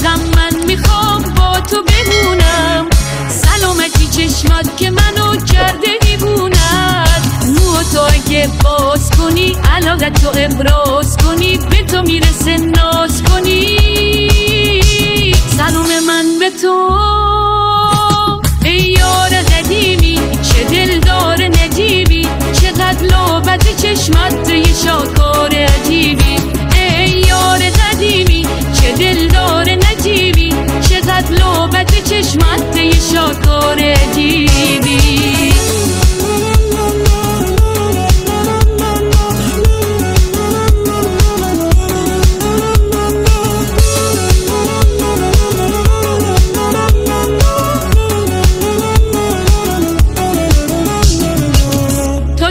عشقم من میخوام با تو بمونم، سلامتی چشمات که منو کرده دیوونت، مو تو اگه باز کنی علاقت تو ابراز کنی، به تو میرسه ناز کنی، سلام من به تو ای یار قدیمی، چه دلدار نجیبی، چقدر لابد چشمت یه شاکار عجیبی، ای یار قدیمی چه دلدار نجیبی، چقدر لابد چشمت یه شاکار عجیبی.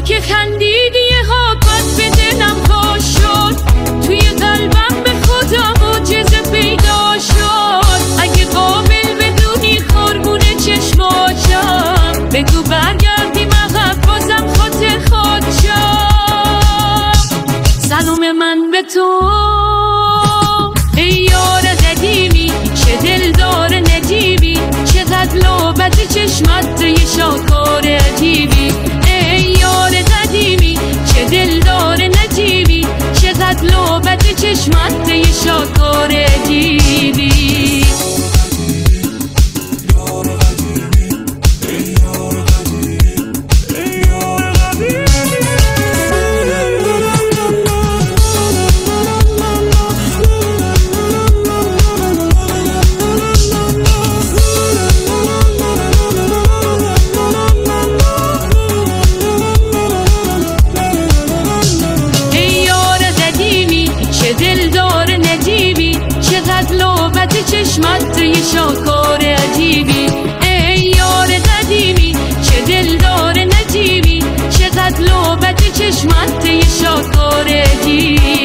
که خندیدی یه حاکات به دلم خوش شد، توی قلبم به خدا معجزه پیدا شد، اگه قابل بدونی قربون چشماشم، بگو برگردیم عقب بازم خاطر خود شم، سلام من به تو ای یار قدیمی، چه دلدار نجیبی، چقدر لابد چشمت یه شاکار عجیبی، چه دلدار نجیبی، چقدر لابد چشمت یه شاکار عجیبی. چشمت یه شاکار عجیبی، ای یار قدیمی چه دلدار نجیبی، چقدر لابد چشمت یه شاکار عجیبی.